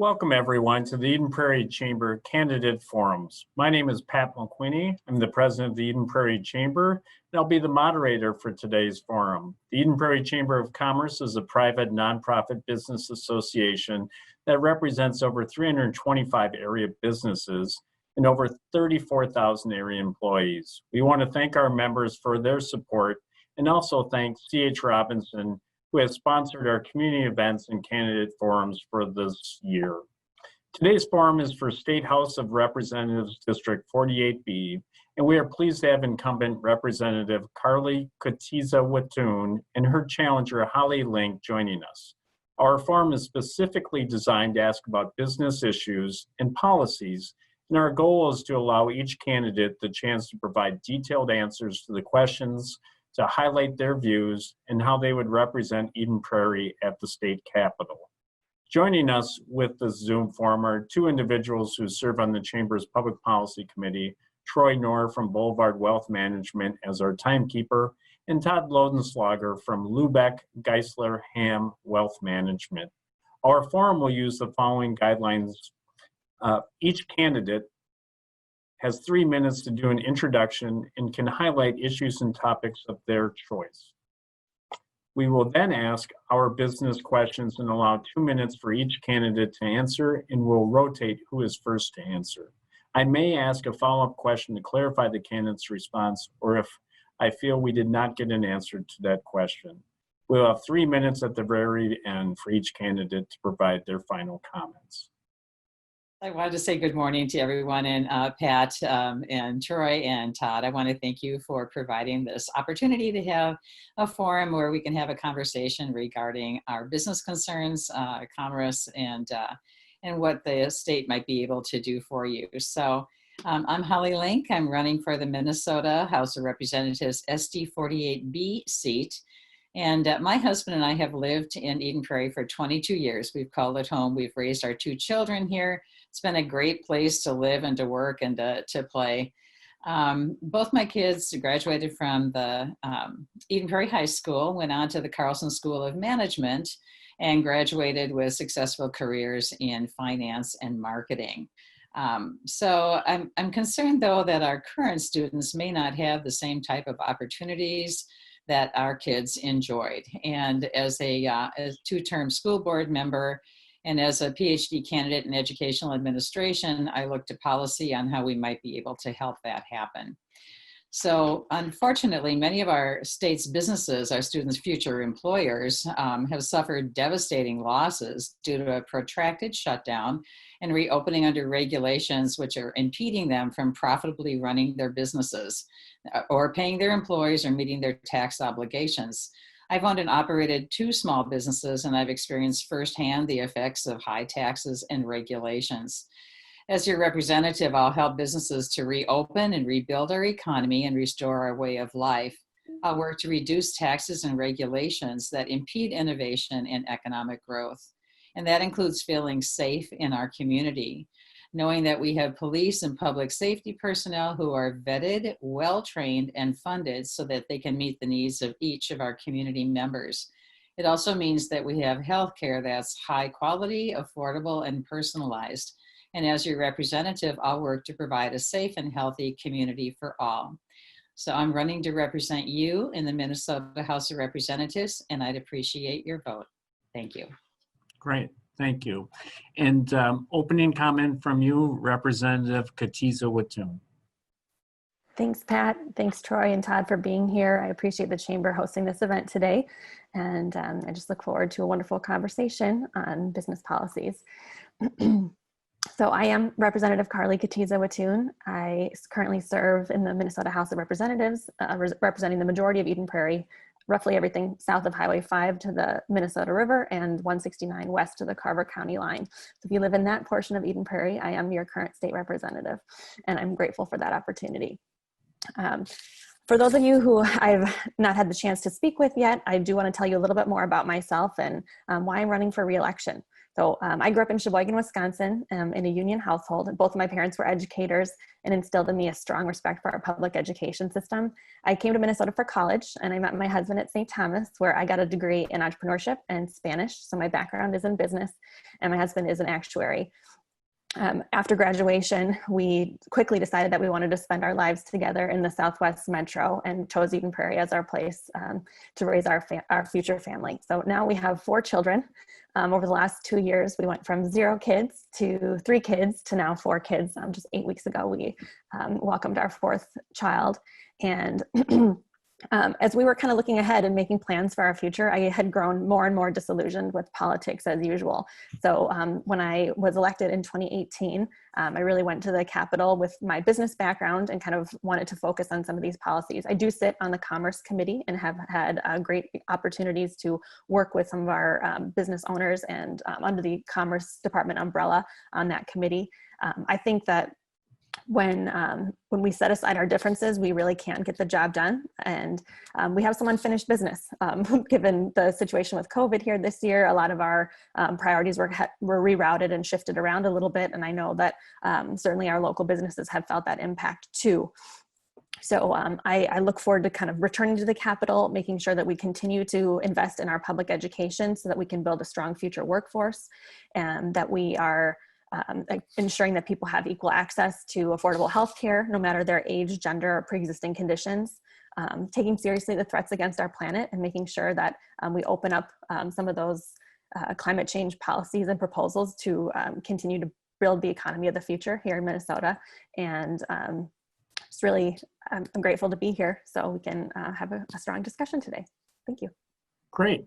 Welcome, everyone, to the Eden Prairie Chamber Candidate Forums. My name is Pat McQueenie. I'm the president of the Eden Prairie Chamber, and I'll be the moderator for today's forum. The Eden Prairie Chamber of Commerce is a private nonprofit business association that represents over 325 area businesses and over 34,000 area employees. We want to thank our members for their support and also thank C.H. Robinson, who has sponsored our community events and candidate forums for this year. Today's forum is for State House of Representatives District 48B, and we are pleased to have incumbent Representative Carly Katiza-Wattoon and her challenger Holly Link joining us. Our forum is specifically designed to ask about business issues and policies, and our goal is to allow each candidate the chance to provide detailed answers to the questions, to highlight their views and how they would represent Eden Prairie at the state capitol. Joining us with this Zoom forum are two individuals who serve on the Chamber's Public Policy Committee, Troy Knorr from Boulevard Wealth Management as our timekeeper, and Todd Lodenslager from Lubeck Geisler Ham Wealth Management. Our forum will use the following guidelines. Each candidate has 3 minutes to do an introduction and can highlight issues and topics of their choice. We will then ask our business questions and allow 2 minutes for each candidate to answer, and we'll rotate who is first to answer. I may ask a follow-up question to clarify the candidate's response, or if I feel we did not get an answer to that question. We'll have 3 minutes at the very end for each candidate to provide their final comments. I wanted to say good morning to everyone, and Pat and Troy and Todd. I want to thank you for providing this opportunity to have a forum where we can have a conversation regarding our business concerns, commerce, and what the state might be able to do for you. So I'm Holly Link. I'm running for the Minnesota House of Representatives SD 48B seat. And my husband and I have lived in Eden Prairie for 22 years. We've called it home. We've raised our 2 children here. It's been a great place to live and to work and to play. Both my kids graduated from the Eden Prairie High School, went on to the Carlson School of Management, and graduated with successful careers in finance and marketing. So I'm concerned, though, that our current students may not have the same type of opportunities that our kids enjoyed. And as a 2-term school board member and as a PhD candidate in educational administration, I looked at policy on how we might be able to help that happen. So unfortunately, many of our state's businesses, our students' future employers, have suffered devastating losses due to a protracted shutdown and reopening under regulations which are impeding them from profitably running their businesses or paying their employees or meeting their tax obligations. I've owned and operated 2 small businesses, and I've experienced firsthand the effects of high taxes and regulations. As your representative, I'll help businesses to reopen and rebuild our economy and restore our way of life. I'll work to reduce taxes and regulations that impede innovation and economic growth. And that includes feeling safe in our community, knowing that we have police and public safety personnel who are vetted, well-trained, and funded so that they can meet the needs of each of our community members. It also means that we have healthcare that's high quality, affordable, and personalized. And as your representative, I'll work to provide a safe and healthy community for all. So I'm running to represent you in the Minnesota House of Representatives, and I'd appreciate your vote. Thank you. Great, thank you. And opening comment from you, Representative Katiza-Wattoon. Thanks, Pat. Thanks, Troy and Todd, for being here. I appreciate the Chamber hosting this event today. And I just look forward to a wonderful conversation on business policies. So I am Representative Carly Katiza-Wattoon. I currently serve in the Minnesota House of Representatives, representing the majority of Eden Prairie, roughly everything south of Highway 5 to the Minnesota River and 169 west to the Carver County line. So if you live in that portion of Eden Prairie, I am your current state representative, and I'm grateful for that opportunity. For those of you who I've not had the chance to speak with yet, I do want to tell you a little bit more about myself and why I'm running for re-election. So I grew up in Sheboygan, Wisconsin, in a union household. Both of my parents were educators and instilled in me a strong respect for our public education system. I came to Minnesota for college, and I met my husband at St. Thomas, where I got a degree in entrepreneurship and Spanish. So my background is in business, and my husband is an actuary. After graduation, we quickly decided that we wanted to spend our lives together in the Southwest Metro and chose Eden Prairie as our place to raise our future family. So now we have 4 children. Over the last 2 years, we went from 0 kids to 3 kids to now 4 kids. Just 8 weeks ago, we welcomed our 4th child. And as we were kind of looking ahead and making plans for our future, I had grown more and more disillusioned with politics as usual. So when I was elected in 2018, I really went to the Capitol with my business background and kind of wanted to focus on some of these policies. I do sit on the Commerce Committee and have had great opportunities to work with some of our business owners and under the Commerce Department umbrella on that committee. I think that when we set aside our differences, we really can get the job done. And we have some unfinished business. Given the situation with COVID here this year, a lot of our priorities were rerouted and shifted around a little bit. And I know that certainly our local businesses have felt that impact too. So I look forward to kind of returning to the Capitol, making sure that we continue to invest in our public education so that we can build a strong future workforce, and that we are ensuring that people have equal access to affordable health care, no matter their age, gender, or pre-existing conditions, taking seriously the threats against our planet, and making sure that we open up some of those climate change policies and proposals to continue to build the economy of the future here in Minnesota. And just really, I'm grateful to be here so we can have a strong discussion today. Thank you. Great.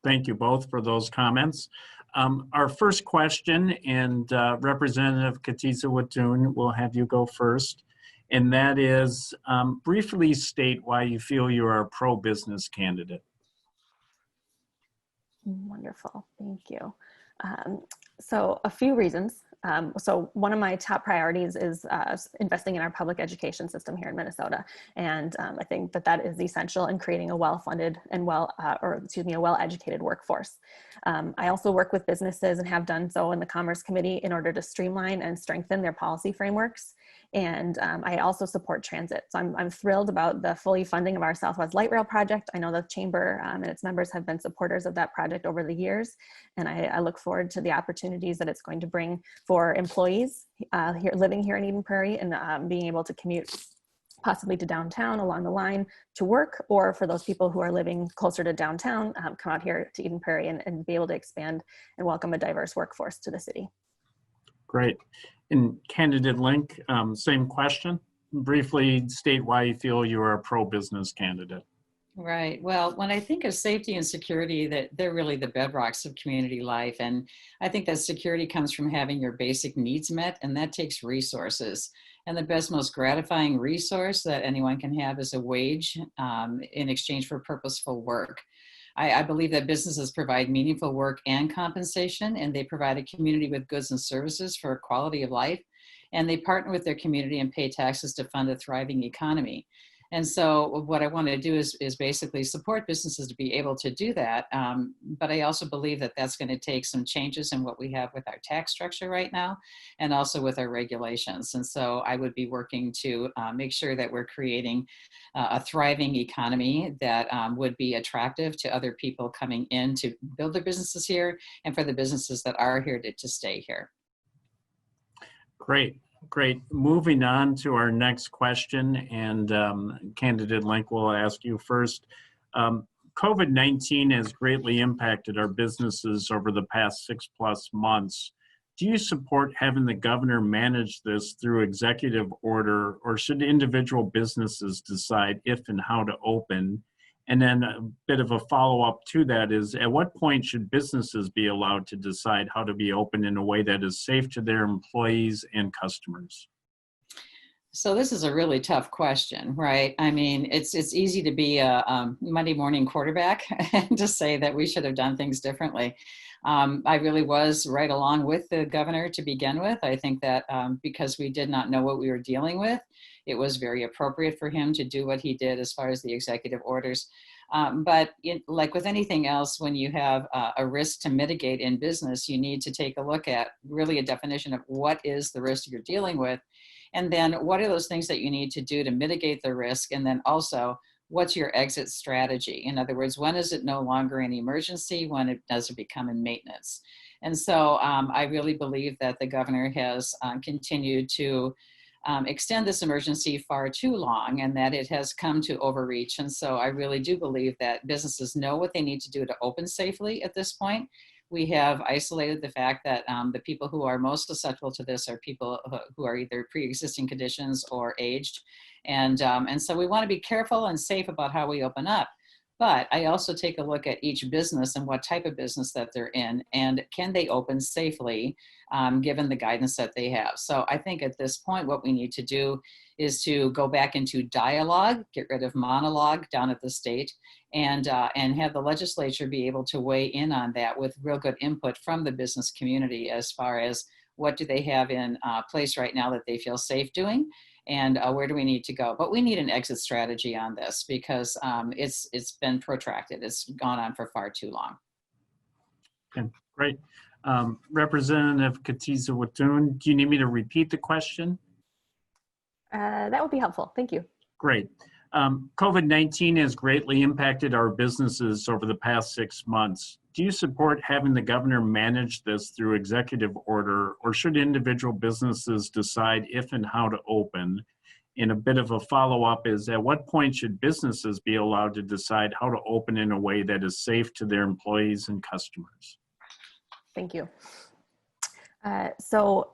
Thank you both for those comments. Our first question, and Representative Khadijah Wattoon, will have you go first. And that is, briefly state why you feel you are a pro-business candidate. Wonderful, thank you. So a few reasons. So one of my top priorities is investing in our public education system here in Minnesota. And I think that is essential in creating a well-funded and a well-educated workforce. I also work with businesses and have done so in the Commerce Committee in order to streamline and strengthen their policy frameworks. And I also support transit. So I'm thrilled about the fully funding of our Southwest Light Rail project. I know the Chamber and its members have been supporters of that project over the years. And I look forward to the opportunities that it's going to bring for employees living here in Eden Prairie and being able to commute possibly to downtown along the line to work, or for those people who are living closer to downtown, come out here to Eden Prairie and be able to expand and welcome a diverse workforce to the city. Great. And Candidate Link, same question. Briefly state why you feel you are a pro-business candidate. Right. Well, when I think of safety and security, that they're really the bedrocks of community life. And I think that security comes from having your basic needs met, and that takes resources. And the best, most gratifying resource that anyone can have is a wage in exchange for purposeful work. I believe that businesses provide meaningful work and compensation, and they provide a community with goods and services for quality of life. And they partner with their community and pay taxes to fund a thriving economy. And so what I want to do is basically support businesses to be able to do that. But I also believe that that's going to take some changes in what we have with our tax structure right now, and also with our regulations. And so I would be working to make sure that we're creating a thriving economy that would be attractive to other people coming in to build their businesses here, and for the businesses that are here to stay here. Great. Moving on to our next question, and Candidate Link will ask you first. COVID-19 has greatly impacted our businesses over the past 6+ months. Do you support having the governor manage this through executive order, or should individual businesses decide if and how to open? And then a bit of a follow-up to that is, at what point should businesses be allowed to decide how to be open in a way that is safe to their employees and customers? So this is a really tough question, right? I mean, it's easy to be a Monday morning quarterback and to say that we should have done things differently. I really was right along with the governor to begin with. I think that because we did not know what we were dealing with, it was very appropriate for him to do what he did as far as the executive orders. Like with anything else, when you have a risk to mitigate in business, you need to take a look at really a definition of what is the risk you're dealing with. And then what are those things that you need to do to mitigate the risk? And then also, what's your exit strategy? In other words, when is it no longer an emergency? When does it become in maintenance? And so I really believe that the governor has continued to extend this emergency far too long, and that it has come to overreach. And so I really do believe that businesses know what they need to do to open safely at this point. We have isolated the fact that the people who are most susceptible to this are people who are either pre-existing conditions or aged. And so we want to be careful and safe about how we open up. But I also take a look at each business and what type of business that they're in, and can they open safely given the guidance that they have. So I think at this point, what we need to do is to go back into dialogue, get rid of monologue down at the state, and have the legislature be able to weigh in on that with real good input from the business community as far as what do they have in place right now that they feel safe doing, and where do we need to go. But we need an exit strategy on this because it's been protracted. It's gone on for far too long. Okay, great. Representative Katiza Watun, do you need me to repeat the question? That would be helpful. Thank you. Great. COVID-19 has greatly impacted our businesses over the past 6 months. Do you support having the governor manage this through executive order, or should individual businesses decide if and how to open? And a bit of a follow-up is, at what point should businesses be allowed to decide how to open in a way that is safe to their employees and customers? Thank you. So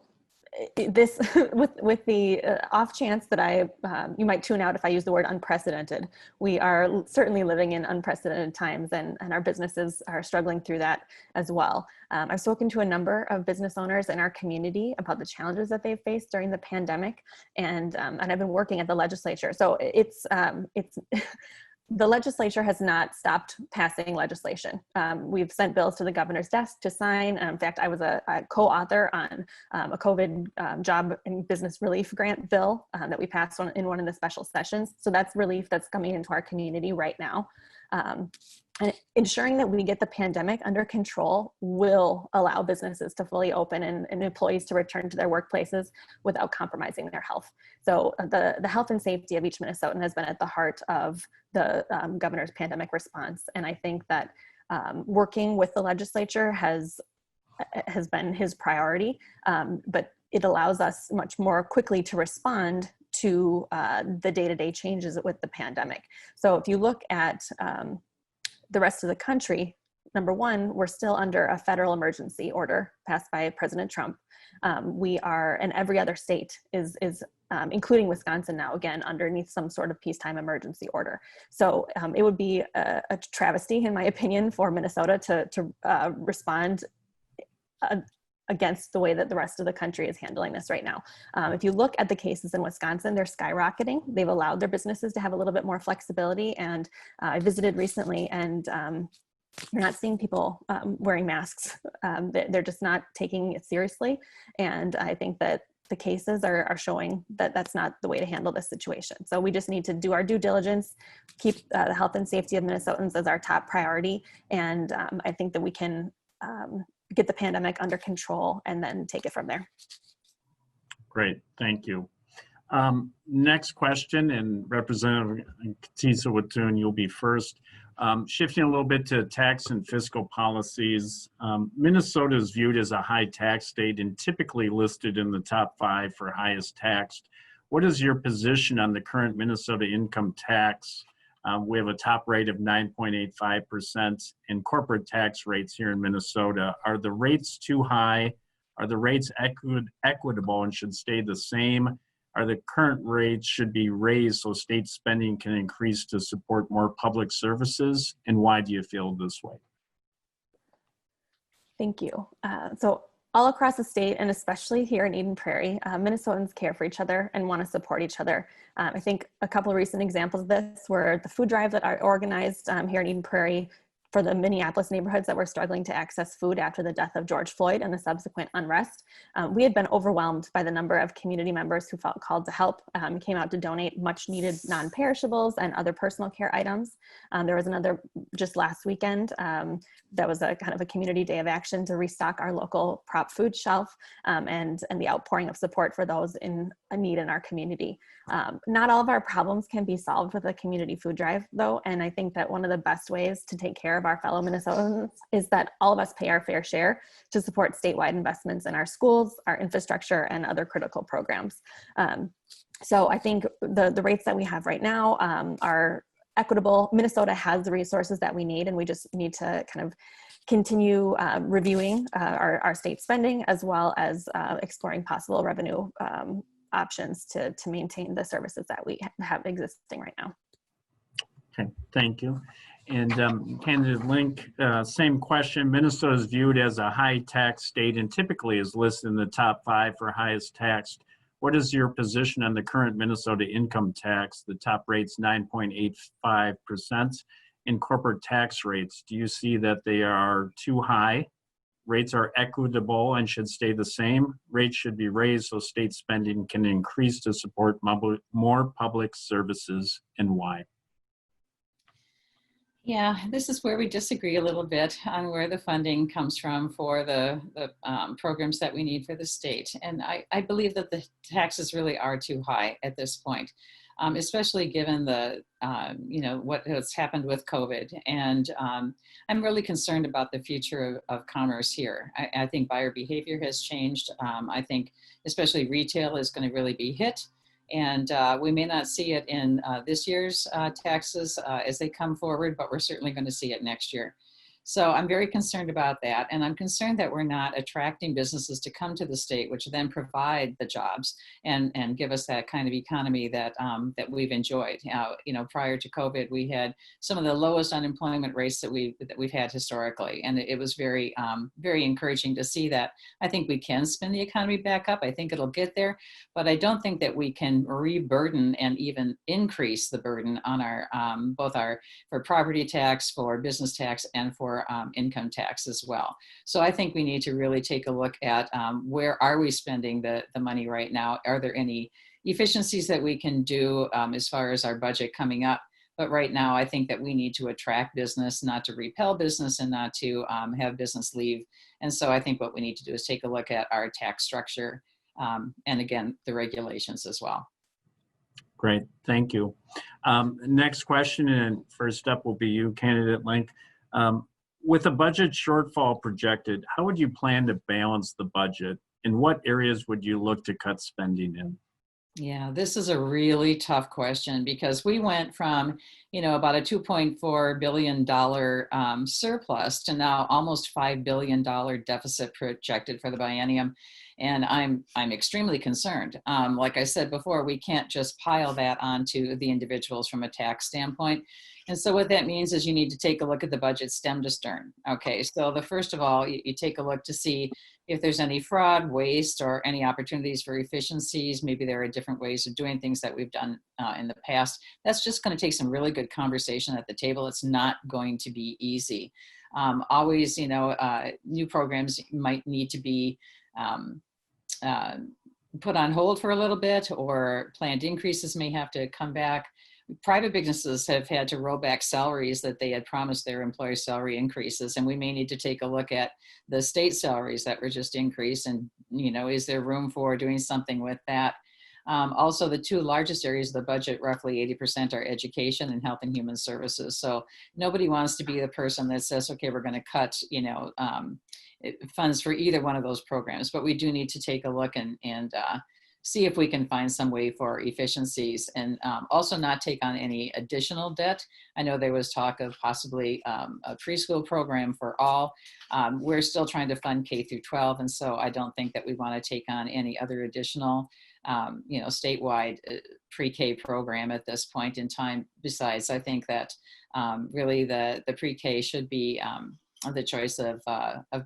this, with the off chance that you might tune out if I use the word unprecedented, we are certainly living in unprecedented times, and our businesses are struggling through that as well. I've spoken to a number of business owners in our community about the challenges that they've faced during the pandemic, and I've been working at the legislature. So it's the legislature has not stopped passing legislation. We've sent bills to the governor's desk to sign. In fact, I was a co-author on a COVID job and business relief grant bill that we passed in one of the special sessions. So that's relief that's coming into our community right now. And ensuring that we get the pandemic under control will allow businesses to fully open and employees to return to their workplaces without compromising their health. So the health and safety of each Minnesotan has been at the heart of the governor's pandemic response. And I think that working with the legislature has been his priority, but it allows us much more quickly to respond to the day-to-day changes with the pandemic. So if you look at the rest of the country, number one, we're still under a federal emergency order passed by President Trump. We are, and every other state is including Wisconsin now, again, underneath some sort of peacetime emergency order. So it would be a travesty, in my opinion, for Minnesota to respond against the way that the rest of the country is handling this right now. If you look at the cases in Wisconsin, they're skyrocketing. They've allowed their businesses to have a little bit more flexibility. And I visited recently, and you're not seeing people wearing masks. They're just not taking it seriously. And I think that the cases are showing that that's not the way to handle this situation. So we just need to do our due diligence, keep the health and safety of Minnesotans as our top priority. And I think that we can get the pandemic under control and then take it from there. Great, thank you. Next question, and Representative Katiza Watun, you'll be first. Shifting a little bit to tax and fiscal policies, Minnesota is viewed as a high tax state and typically listed in the top 5 for highest taxed. What is your position on the current Minnesota income tax? We have a top rate of 9.85% in corporate tax rates here in Minnesota. Are the rates too high? Are the rates equitable and should stay the same? Are the current rates should be raised so state spending can increase to support more public services? And why do you feel this way? Thank you. So all across the state, and especially here in Eden Prairie, Minnesotans care for each other and want to support each other. I think a couple of recent examples of this were the food drive that I organized here in Eden Prairie for the Minneapolis neighborhoods that were struggling to access food after the death of George Floyd and the subsequent unrest. We had been overwhelmed by the number of community members who felt called to help, came out to donate much needed non-perishables and other personal care items. There was another just last weekend that was a kind of a community day of action to restock our local prop food shelf, and the outpouring of support for those in a need in our community. Not all of our problems can be solved with a community food drive though, and I think that one of the best ways to take care of our fellow Minnesotans is that all of us pay our fair share to support statewide investments in our schools, our infrastructure, and other critical programs. So I think the rates that we have right now are equitable. Minnesota has the resources that we need, and we just need to kind of continue reviewing our state spending, as well as exploring possible revenue options to maintain the services that we have existing right now. Okay, thank you. And candidate Link, same question. Minnesota is viewed as a high tax state and typically is listed in the top 5 for highest taxed. What is your position on the current Minnesota income tax? The top rate's 9.85%. In corporate tax rates, do you see that they are too high? Rates are equitable and should stay the same. Rates should be raised so state spending can increase to support more public services, and why? Yeah, this is where we disagree a little bit on where the funding comes from for the programs that we need for the state. And I believe that the taxes really are too high at this point, especially given the, what has happened with COVID. And I'm really concerned about the future of commerce here. I think buyer behavior has changed. I think especially retail is going to really be hit. And we may not see it in this year's taxes as they come forward, but we're certainly going to see it next year. So I'm very concerned about that. And I'm concerned that we're not attracting businesses to come to the state, which then provide the jobs and give us that kind of economy that that we've enjoyed. Prior to COVID, we had some of the lowest unemployment rates that we've had historically. And it was very, very encouraging to see that. I think we can spin the economy back up. I think it'll get there, but I don't think that we can re-burden and even increase the burden on our, for property tax, for business tax, and for income tax as well. So I think we need to really take a look at where are we spending the money right now? Are there any efficiencies that we can do as far as our budget coming up? But right now, I think that we need to attract business, not to repel business and not to have business leave. And so I think what we need to do is take a look at our tax structure and again, the regulations as well. Great, thank you. Next question, and first up will be you, candidate Link. With a budget shortfall projected, how would you plan to balance the budget? In what areas would you look to cut spending in? Yeah, this is a really tough question because we went from, about a $2.4 billion surplus to now almost $5 billion deficit projected for the biennium. And I'm extremely concerned. Like I said before, we can't just pile that onto the individuals from a tax standpoint. And so what that means is you need to take a look at the budget stem to stern. Okay, so first of all, you take a look to see if there's any fraud, waste, or any opportunities for efficiencies. Maybe there are different ways of doing things that we've done in the past. That's just going to take some really good conversation at the table. It's not going to be easy. Always, new programs might need to be put on hold for a little bit, or planned increases may have to come back. Private businesses have had to roll back salaries that they had promised their employees salary increases, and we may need to take a look at the state salaries that were just increased, and is there room for doing something with that? Also, the two largest areas of the budget, roughly 80%, are education and health and human services. So nobody wants to be the person that says, okay, we're going to cut funds for either one of those programs, but we do need to take a look and see if we can find some way for efficiencies, and also not take on any additional debt. I know there was talk of possibly a preschool program for all. We're still trying to fund K through 12, and so I don't think that we want to take on any other additional statewide pre-K program at this point in time. Besides, I think that really the pre-K should be the choice of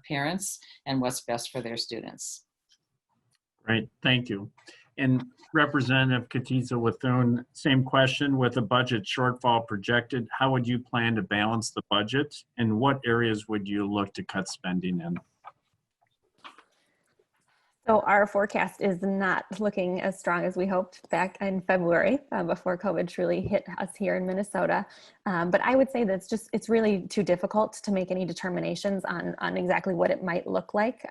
parents and what's best for their students. Great, thank you. And Representative Katiza Wathune, same question. With a budget shortfall projected, how would you plan to balance the budget? And what areas would you look to cut spending in? So our forecast is not looking as strong as we hoped back in February before COVID truly hit us here in Minnesota. But I would say that it's really too difficult to make any determinations on exactly what it might look like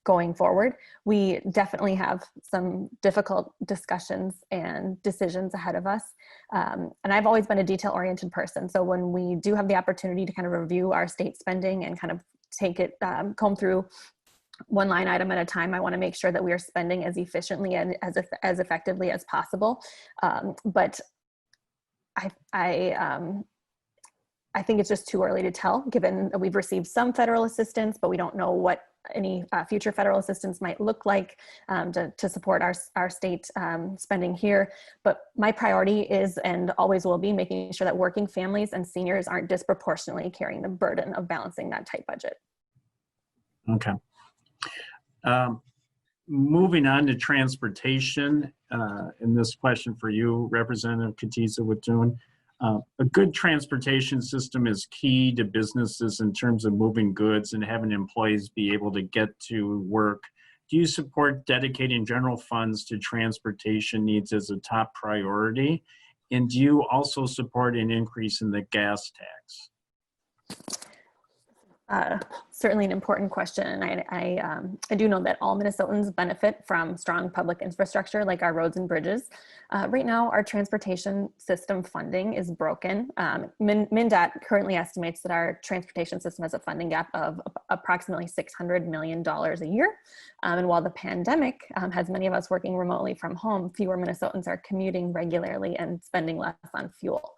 going forward. We definitely have some difficult discussions and decisions ahead of us. And I've always been a detail-oriented person. So when we do have the opportunity to kind of review our state spending and kind of take it, comb through one line item at a time, I want to make sure that we are spending as efficiently and as effectively as possible. But I think it's just too early to tell, given that we've received some federal assistance, but we don't know what any future federal assistance might look like to support our state spending here. But my priority is, and always will be, making sure that working families and seniors aren't disproportionately carrying the burden of balancing that tight budget. Okay. Moving on to transportation, and this question for you, Representative Katiza Wathune. A good transportation system is key to businesses in terms of moving goods and having employees be able to get to work. Do you support dedicating general funds to transportation needs as a top priority? And do you also support an increase in the gas tax? Certainly an important question. And I do know that all Minnesotans benefit from strong public infrastructure like our roads and bridges. Right now, our transportation system funding is broken. MnDOT currently estimates that our transportation system has a funding gap of approximately $600 million a year. And while the pandemic has many of us working remotely from home, fewer Minnesotans are commuting regularly and spending less on fuel.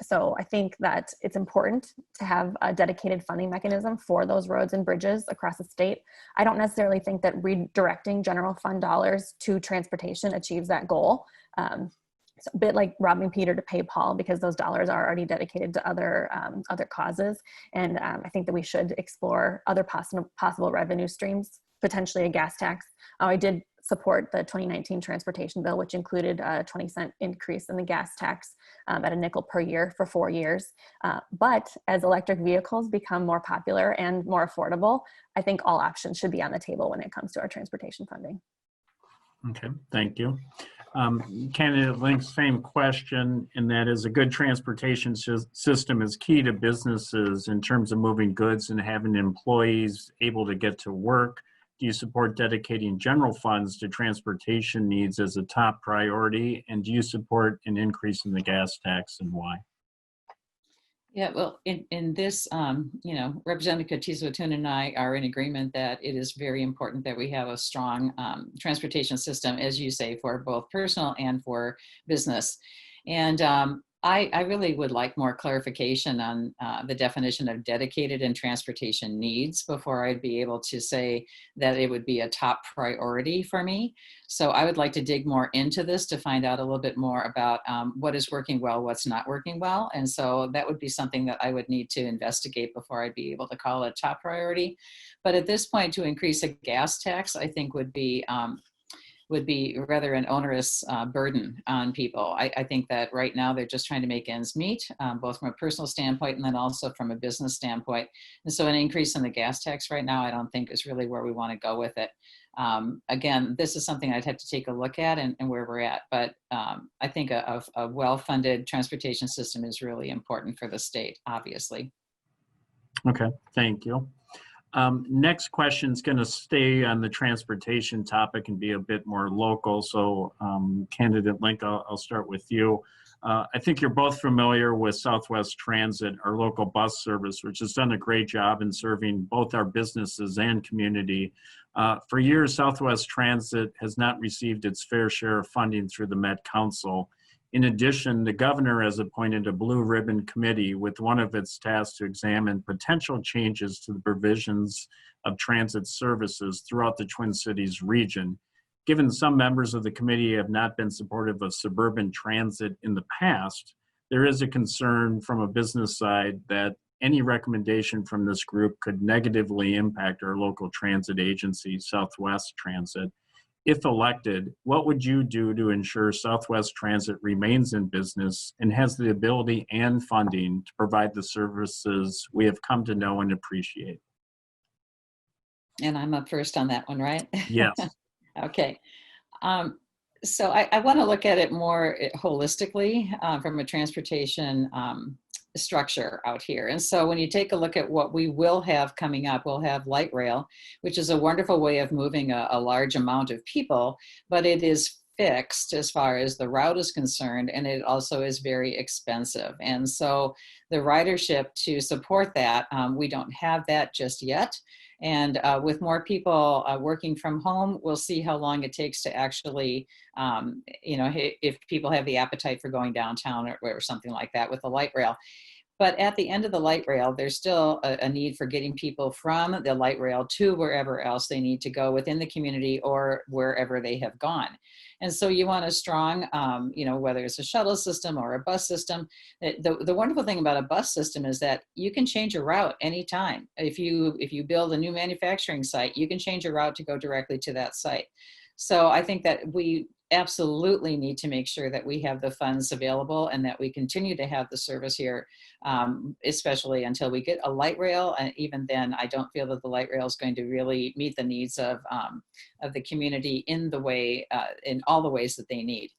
So I think that it's important to have a dedicated funding mechanism for those roads and bridges across the state. I don't necessarily think that redirecting general fund dollars to transportation achieves that goal. It's a bit like robbing Peter to pay Paul, because those dollars are already dedicated to other causes. And I think that we should explore other possible revenue streams, potentially a gas tax. I did support the 2019 transportation bill, which included a 20-cent increase in the gas tax at a nickel per year for 4 years. But as electric vehicles become more popular and more affordable, I think all options should be on the table when it comes to our transportation funding. Okay, thank you. Candidate Link, same question, and that is, a good transportation system is key to businesses in terms of moving goods and having employees able to get to work. Do you support dedicating general funds to transportation needs as a top priority? And do you support an increase in the gas tax, and why? Yeah, well, in this, Representative Katiza Wathune and I are in agreement that it is very important that we have a strong transportation system, as you say, for both personal and for business. And I really would like more clarification on the definition of dedicated and transportation needs before I'd be able to say that it would be a top priority for me. So I would like to dig more into this to find out a little bit more about what is working well, what's not working well. And so that would be something that I would need to investigate before I'd be able to call it a top priority. But at this point, to increase a gas tax, I think would be rather an onerous burden on people. I think that right now they're just trying to make ends meet, both from a personal standpoint and then also from a business standpoint. And so an increase in the gas tax right now, I don't think is really where we want to go with it. Again, this is something I'd have to take a look at and where we're at. But I think a well-funded transportation system is really important for the state, obviously. Okay, thank you. Next question is going to stay on the transportation topic and be a bit more local. So Candidate Link, I'll start with you. I think you're both familiar with Southwest Transit, our local bus service, which has done a great job in serving both our businesses and community. For years, Southwest Transit has not received its fair share of funding through the Met Council. In addition, the governor has appointed a blue ribbon committee with one of its tasks to examine potential changes to the provisions of transit services throughout the Twin Cities region. Given some members of the committee have not been supportive of suburban transit in the past, there is a concern from a business side that any recommendation from this group could negatively impact our local transit agency, Southwest Transit. If elected, what would you do to ensure Southwest Transit remains in business and has the ability and funding to provide the services we have come to know and appreciate? And I'm up first on that one, right? Yes. Okay. So I want to look at it more holistically from a transportation structure out here. And so when you take a look at what we will have coming up, we'll have light rail, which is a wonderful way of moving a large amount of people, but it is fixed as far as the route is concerned, and it also is very expensive. And so the ridership to support that, we don't have that just yet. And with more people working from home, we'll see how long it takes to actually, if people have the appetite for going downtown or something like that with the light rail. But at the end of the light rail, there's still a need for getting people from the light rail to wherever else they need to go within the community or wherever they have gone. And so you want a strong, whether it's a shuttle system or a bus system. The wonderful thing about a bus system is that you can change a route anytime. If you build a new manufacturing site, you can change a route to go directly to that site. So I think that we absolutely need to make sure that we have the funds available and that we continue to have the service here, especially until we get a light rail. And even then, I don't feel that the light rail is going to really meet the needs of the community in all the ways that they need.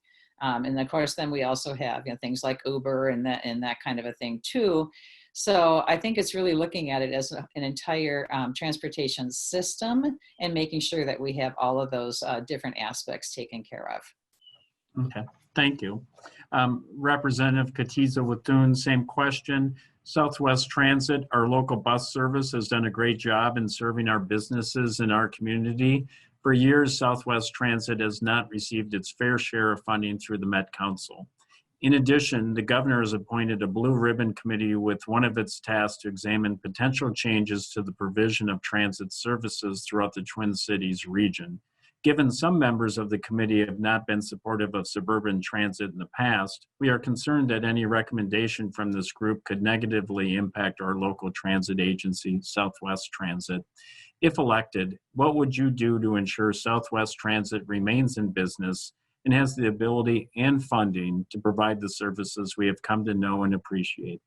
And of course, then we also have things like Uber and that kind of a thing too. So I think it's really looking at it as an entire transportation system and making sure that we have all of those different aspects taken care of. Okay, thank you. Representative Katiza Wathun, same question. Southwest Transit, our local bus service, has done a great job in serving our businesses in our community. For years, Southwest Transit has not received its fair share of funding through the Met Council. In addition, the governor has appointed a blue ribbon committee with one of its tasks to examine potential changes to the provision of transit services throughout the Twin Cities region. Given some members of the committee have not been supportive of suburban transit in the past, we are concerned that any recommendation from this group could negatively impact our local transit agency, Southwest Transit. If elected, what would you do to ensure Southwest Transit remains in business and has the ability and funding to provide the services we have come to know and appreciate?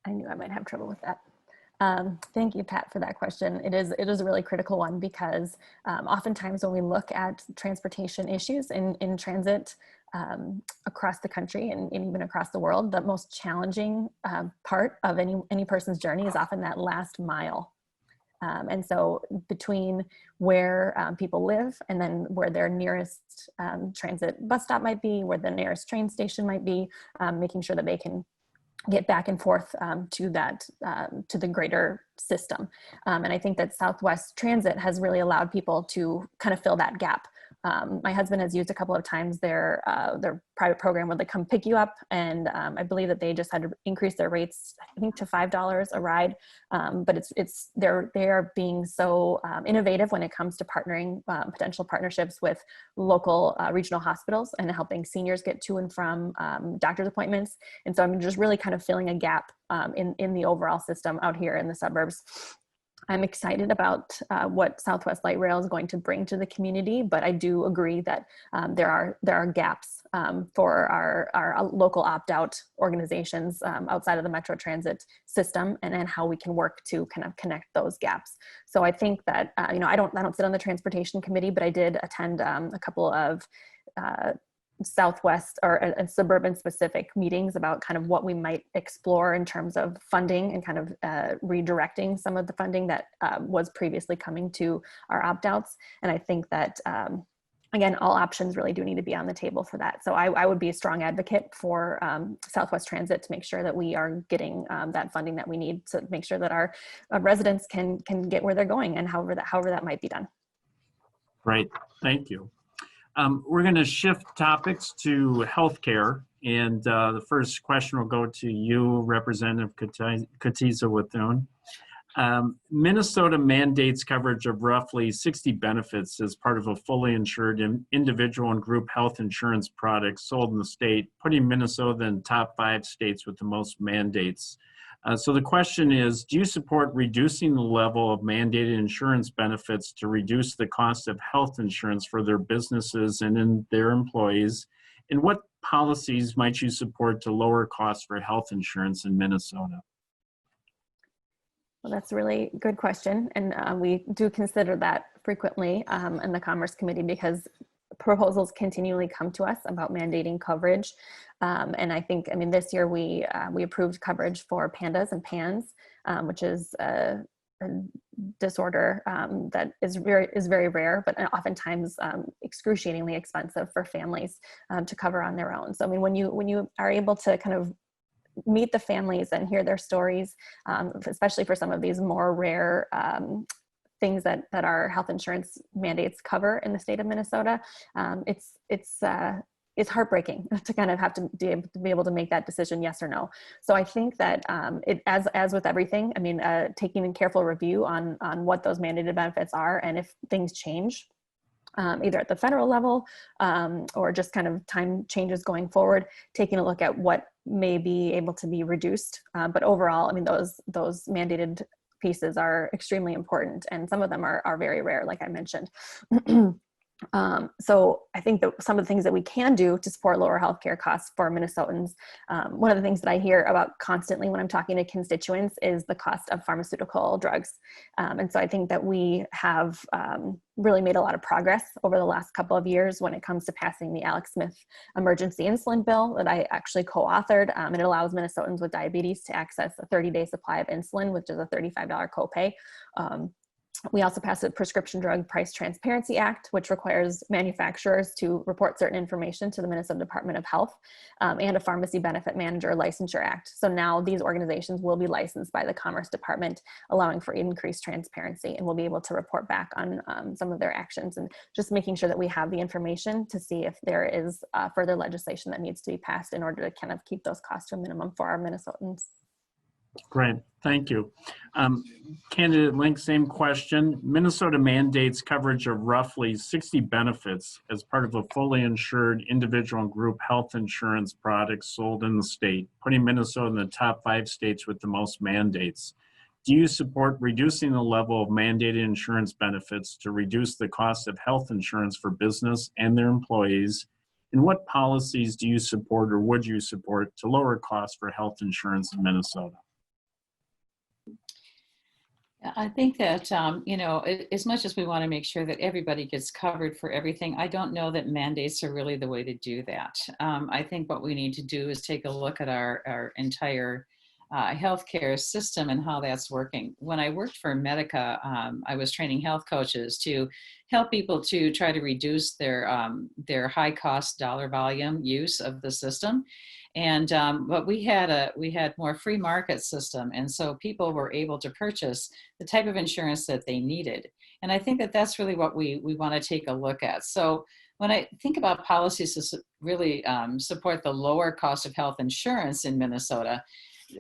I knew I might have trouble with that. Thank you, Pat, for that question. It is a really critical one because oftentimes when we look at transportation issues in transit across the country and even across the world, the most challenging part of any person's journey is often that last mile. And so between where people live and then where their nearest transit bus stop might be, where the nearest train station might be, making sure that they can get back and forth to the greater system. And I think that Southwest Transit has really allowed people to kind of fill that gap. My husband has used a couple of times their private program where they come pick you up, and I believe that they just had to increase their rates, I think, to $5 a ride. But they are being so innovative when it comes to partnering potential partnerships with local regional hospitals and helping seniors get to and from doctor's appointments. And so I'm just really kind of filling a gap in the overall system out here in the suburbs. I'm excited about what Southwest Light Rail is going to bring to the community, but I do agree that there are gaps for our local opt-out organizations outside of the Metro Transit system, and how we can work to kind of connect those gaps. So I think that I don't sit on the transportation committee, but I did attend a couple of Southwest or suburban specific meetings about kind of what we might explore in terms of funding and kind of redirecting some of the funding that was previously coming to our opt-outs. And I think that, again, all options really do need to be on the table for that. So I would be a strong advocate for Southwest Transit to make sure that we are getting that funding that we need to make sure that our residents can get where they're going, and however that might be done. Great, thank you. We're going to shift topics to healthcare, and the first question will go to you, Representative Katiza Wathun. Minnesota mandates coverage of roughly 60 benefits as part of a fully insured individual and group health insurance products sold in the state, putting Minnesota in the top 5 states with the most mandates. So the question is, do you support reducing the level of mandated insurance benefits to reduce the cost of health insurance for their businesses and in their employees? And what policies might you support to lower costs for health insurance in Minnesota? Well, that's a really good question. And we do consider that frequently in the Commerce Committee because proposals continually come to us about mandating coverage. And I think, this year we approved coverage for pandas and PANS, which is a disorder that is very rare, but oftentimes excruciatingly expensive for families to cover on their own. So, when you are able to kind of meet the families and hear their stories, especially for some of these more rare things that our health insurance mandates cover in the state of Minnesota, it's heartbreaking to kind of have to be able to make that decision, yes or no. So I think that as with everything, taking a careful review on what those mandated benefits are, and if things change, either at the federal level or just kind of time changes going forward, taking a look at what may be able to be reduced. But overall, those mandated pieces are extremely important, and some of them are very rare, like I mentioned. So I think that some of the things that we can do to support lower healthcare costs for Minnesotans, one of the things that I hear about constantly when I'm talking to constituents is the cost of pharmaceutical drugs. And so I think that we have really made a lot of progress over the last couple of years when it comes to passing the Alex Smith emergency insulin bill that I actually co-authored. It allows Minnesotans with diabetes to access a 30-day supply of insulin, which is a $35 copay. We also passed the Prescription Drug Price Transparency Act, which requires manufacturers to report certain information to the Minnesota Department of Health, and a Pharmacy Benefit Manager Licensure Act. So now these organizations will be licensed by the Commerce Department, allowing for increased transparency, and we'll be able to report back on some of their actions, and just making sure that we have the information to see if there is further legislation that needs to be passed in order to kind of keep those costs to a minimum for our Minnesotans. Great, thank you. Candidate Link, same question. Minnesota mandates coverage of roughly 60 benefits as part of a fully insured individual and group health insurance products sold in the state, putting Minnesota in the top 5 states with the most mandates. Do you support reducing the level of mandated insurance benefits to reduce the cost of health insurance for business and their employees? And what policies do you support or would you support to lower costs for health insurance in Minnesota? I think that, as much as we want to make sure that everybody gets covered for everything, I don't know that mandates are really the way to do that. I think what we need to do is take a look at our entire healthcare system and how that's working. When I worked for Medica, I was training health coaches to help people to try to reduce their high cost dollar volume use of the system. And but we had more free market system, and so people were able to purchase the type of insurance that they needed. And I think that that's really what we want to take a look at. So when I think about policies to really support the lower cost of health insurance in Minnesota,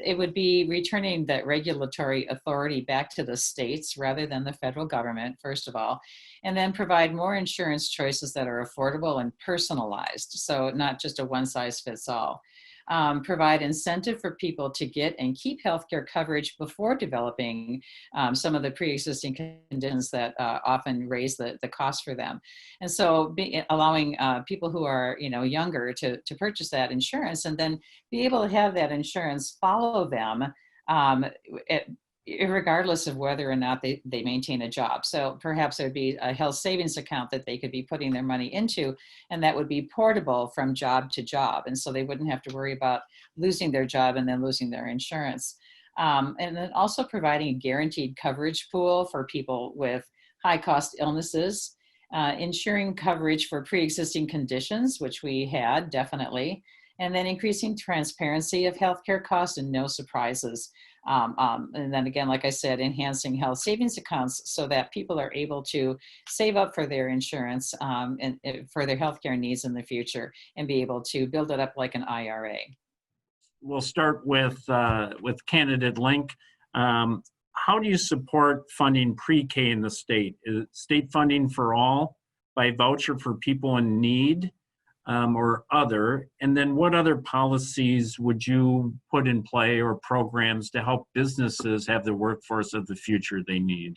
it would be returning that regulatory authority back to the states rather than the federal government, first of all, and then provide more insurance choices that are affordable and personalized. So not just a one size fits all. Provide incentive for people to get and keep healthcare coverage before developing some of the pre-existing conditions that often raise the cost for them. And so allowing people who are younger to purchase that insurance and then be able to have that insurance follow them regardless of whether or not they maintain a job. So perhaps there'd be a health savings account that they could be putting their money into, and that would be portable from job to job. And so they wouldn't have to worry about losing their job and then losing their insurance. And then also providing a guaranteed coverage pool for people with high cost illnesses, ensuring coverage for pre-existing conditions, which we had definitely, and then increasing transparency of healthcare costs and no surprises. And then again, like I said, enhancing health savings accounts so that people are able to save up for their insurance and for their healthcare needs in the future and be able to build it up like an IRA. We'll start with candidate Link. How do you support funding pre-K in the state? Is it state funding for all by voucher for people in need? or other? And then what other policies would you put in play or programs to help businesses have the workforce of the future they need?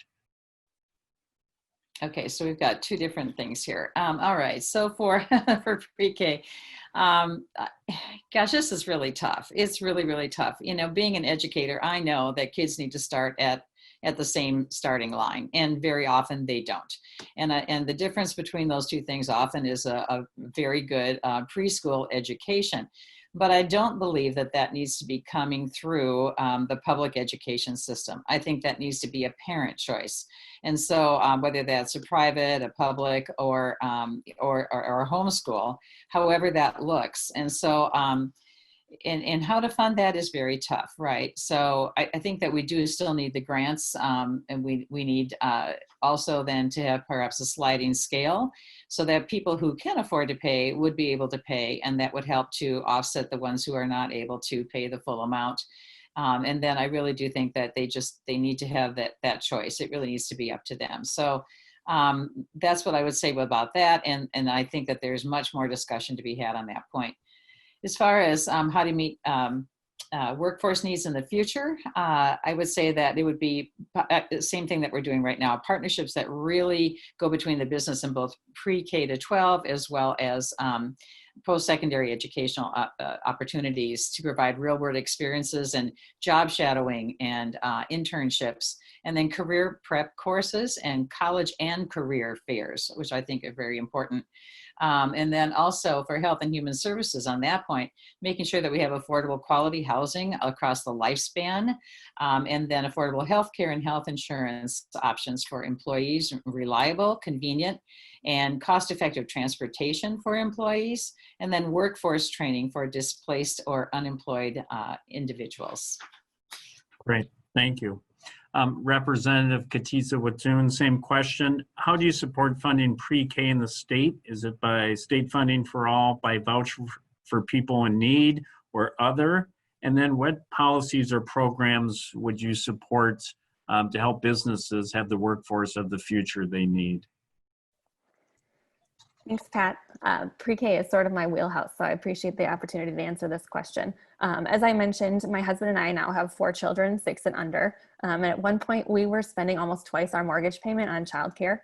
Okay, so we've got two different things here. All right, so for for pre-K, gosh, this is really tough. It's really, really tough. You know, being an educator, I know that kids need to start at the same starting line, and very often they don't. And the difference between those two things often is a very good preschool education. But I don't believe that that needs to be coming through the public education system. I think that needs to be a parent choice. And so whether that's a private, a public, or a homeschool, however that looks. And so and how to fund that is very tough, right? So I think that we do still need the grants, and we need also then to have perhaps a sliding scale so that people who can afford to pay would be able to pay, and that would help to offset the ones who are not able to pay the full amount. And then I really do think that they need to have that choice. It really needs to be up to them. So that's what I would say about that. And I think that there's much more discussion to be had on that point. As far as how to meet workforce needs in the future, I would say that it would be the same thing that we're doing right now, partnerships that really go between the business and both pre-K to 12, as well as post-secondary educational opportunities to provide real-world experiences and job shadowing and internships, and then career prep courses and college and career fairs, which I think are very important. And then also for health and human services on that point, making sure that we have affordable quality housing across the lifespan, and then affordable health care and health insurance options for employees, reliable, convenient, and cost-effective transportation for employees, and then workforce training for displaced or unemployed individuals. Great, thank you. Representative Katiza Watun, same question. How do you support funding pre-K in the state? Is it by state funding for all, by voucher for people in need, or other? And then what policies or programs would you support to help businesses have the workforce of the future they need? Thanks, Pat. Pre-K is sort of my wheelhouse, so I appreciate the opportunity to answer this question. As I mentioned, my husband and I now have 4 children, 6 and under. And at one point, we were spending almost twice our mortgage payment on childcare.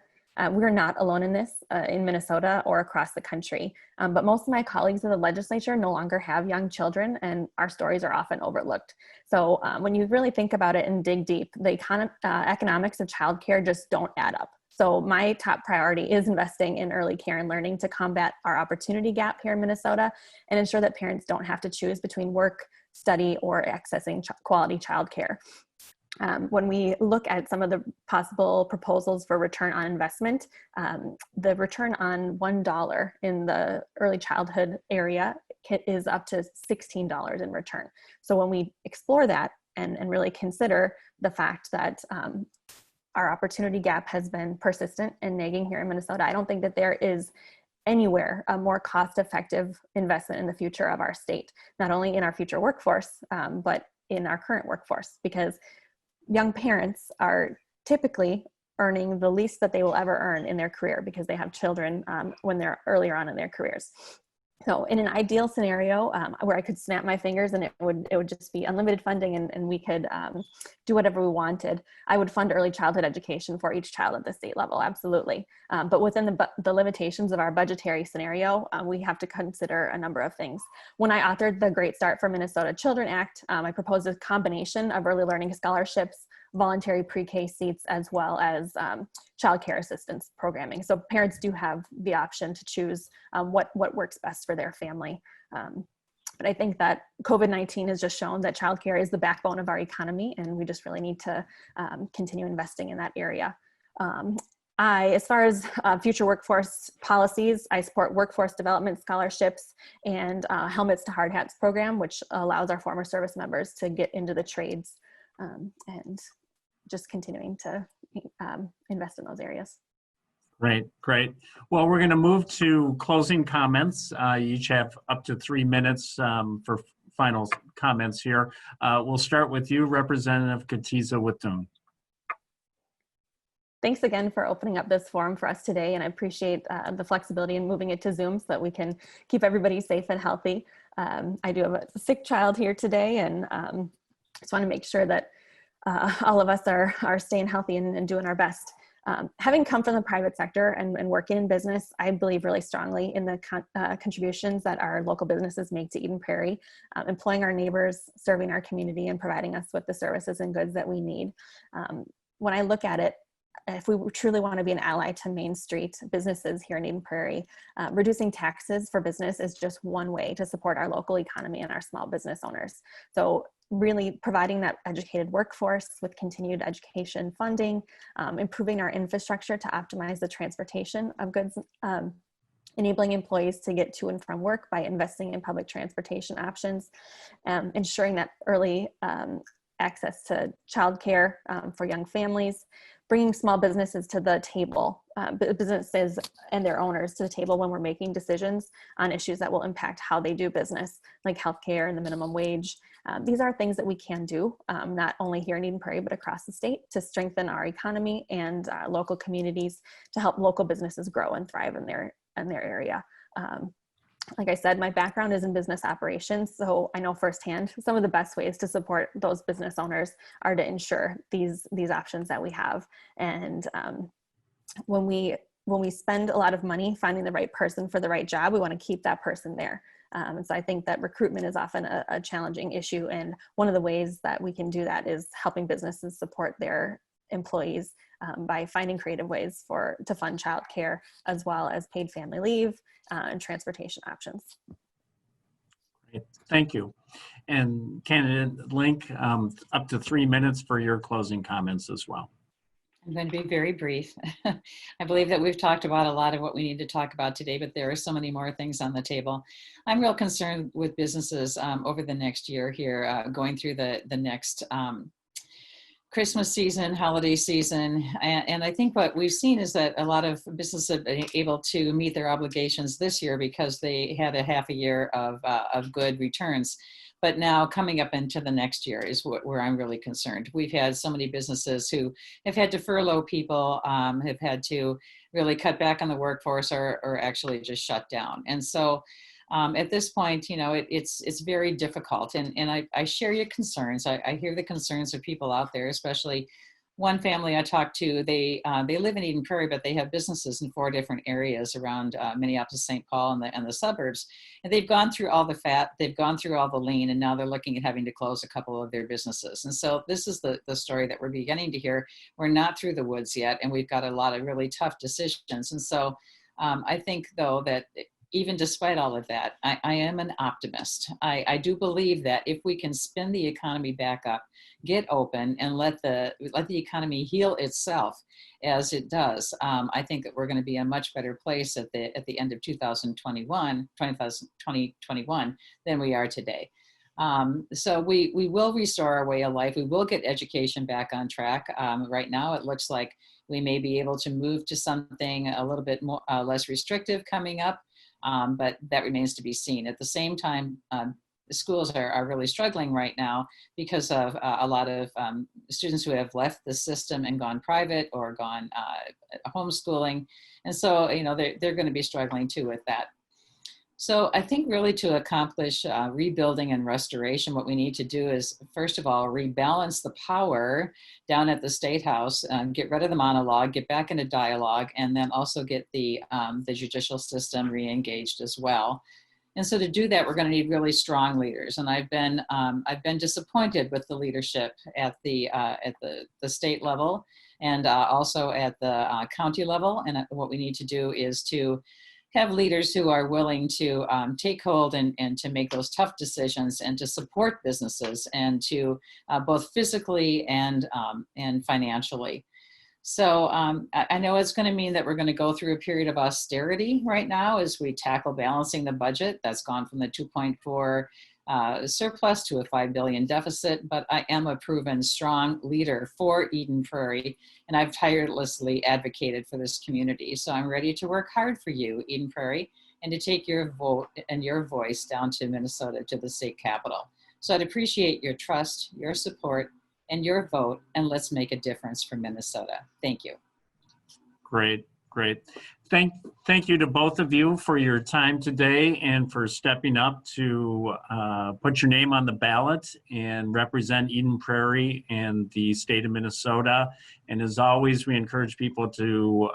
We're not alone in this in Minnesota or across the country, but most of my colleagues in the legislature no longer have young children, and our stories are often overlooked. So when you really think about it and dig deep, the economics of childcare just don't add up. So my top priority is investing in early care and learning to combat our opportunity gap here in Minnesota and ensure that parents don't have to choose between work, study, or accessing quality childcare. When we look at some of the possible proposals for return on investment, the return on $1 in the early childhood area is up to $16 in return. So when we explore that and really consider the fact that our opportunity gap has been persistent and nagging here in Minnesota, I don't think that there is anywhere a more cost-effective investment in the future of our state, not only in our future workforce, but in our current workforce, because young parents are typically earning the least that they will ever earn in their career because they have children when they're earlier on in their careers. So in an ideal scenario where I could snap my fingers and it would just be unlimited funding and we could do whatever we wanted, I would fund early childhood education for each child at the state level, absolutely. But within the limitations of our budgetary scenario, we have to consider a number of things. When I authored the Great Start for Minnesota Children Act, I proposed a combination of early learning scholarships, voluntary pre-K seats, as well as child care assistance programming. So parents do have the option to choose what works best for their family. But I think that COVID-19 has just shown that childcare is the backbone of our economy, and we just really need to continue investing in that area. As far as future workforce policies, I support workforce development scholarships and Helmets to Hard Hats program, which allows our former service members to get into the trades and just continuing to invest in those areas. Great. Well, we're going to move to closing comments. You each have up to 3 minutes for final comments here. We'll start with you, Representative Katiza Watun. Thanks again for opening up this forum for us today, and I appreciate the flexibility in moving it to Zoom so that we can keep everybody safe and healthy. I do have a sick child here today, and just want to make sure that all of us are staying healthy and doing our best. Having come from the private sector and working in business, I believe really strongly in the contributions that our local businesses make to Eden Prairie, employing our neighbors, serving our community, and providing us with the services and goods that we need. When I look at it, if we truly want to be an ally to Main Street businesses here in Eden Prairie, reducing taxes for business is just one way to support our local economy and our small business owners. So really providing that educated workforce with continued education funding, improving our infrastructure to optimize the transportation of goods, enabling employees to get to and from work by investing in public transportation options, ensuring that early access to childcare for young families, bringing small businesses to the table, businesses and their owners to the table when we're making decisions on issues that will impact how they do business, like healthcare and the minimum wage. These are things that we can do, not only here in Eden Prairie, but across the state to strengthen our economy and local communities to help local businesses grow and thrive in their area. Like I said, my background is in business operations, so I know firsthand some of the best ways to support those business owners are to ensure these options that we have. And when we spend a lot of money finding the right person for the right job, we want to keep that person there. And so I think that recruitment is often a challenging issue, and one of the ways that we can do that is helping businesses support their employees by finding creative ways to fund childcare, as well as paid family leave and transportation options. Great. Thank you. And candidate Link, up to 3 minutes for your closing comments as well. I'm going to be very brief. I believe that we've talked about a lot of what we need to talk about today, but there are so many more things on the table. I'm real concerned with businesses over the next year here, going through the next Christmas season, holiday season. And I think what we've seen is that a lot of businesses have been able to meet their obligations this year because they had a half a year of good returns. But now coming up into the next year is where I'm really concerned. We've had so many businesses who have had to furlough people, have had to really cut back on the workforce or actually just shut down. And so at this point, you know, it's very difficult. And I share your concerns. I hear the concerns of people out there, especially one family I talked to. They live in Eden Prairie, but they have businesses in 4 different areas around Minneapolis, St. Paul, and the suburbs. And they've gone through all the fat, they've gone through all the lean, and now they're looking at having to close a couple of their businesses. And so this is the story that we're beginning to hear. We're not through the woods yet, and we've got a lot of really tough decisions. And so I think, though, that even despite all of that, I am an optimist. I do believe that if we can spin the economy back up, get open, and let the economy heal itself as it does, I think that we're going to be in a much better place at the end of 2021 than we are today. So we will restore our way of life. We will get education back on track. Right now, it looks like we may be able to move to something a little bit more less restrictive coming up. But that remains to be seen. At the same time, the schools are really struggling right now because of a lot of students who have left the system and gone private or gone homeschooling. And so, you know, they're going to be struggling too with that. So I think really to accomplish rebuilding and restoration, what we need to do is, first of all, rebalance the power down at the State House, get rid of the monologue, get back into dialogue, and then also get the judicial system re-engaged as well. And so to do that, we're going to need really strong leaders. And I've been disappointed with the leadership at the state level and also at the county level. And what we need to do is to have leaders who are willing to take hold and to make those tough decisions and to support businesses and to both physically and financially. So I know it's going to mean that we're going to go through a period of austerity right now as we tackle balancing the budget. That's gone from the 2.4 surplus to a $5 billion deficit, but I am a proven strong leader for Eden Prairie, and I've tirelessly advocated for this community. So I'm ready to work hard for you, Eden Prairie, and to take your vote and your voice down to Minnesota, to the state capitol. So I'd appreciate your trust, your support, and your vote, and let's make a difference for Minnesota. Thank you. Great, great. Thank you to both of you for your time today and for stepping up to put your name on the ballot and represent Eden Prairie and the state of Minnesota. And as always, we encourage people to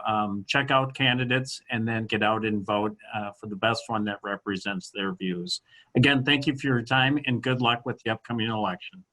check out candidates and then get out and vote for the best one that represents their views. Again, thank you for your time and good luck with the upcoming election.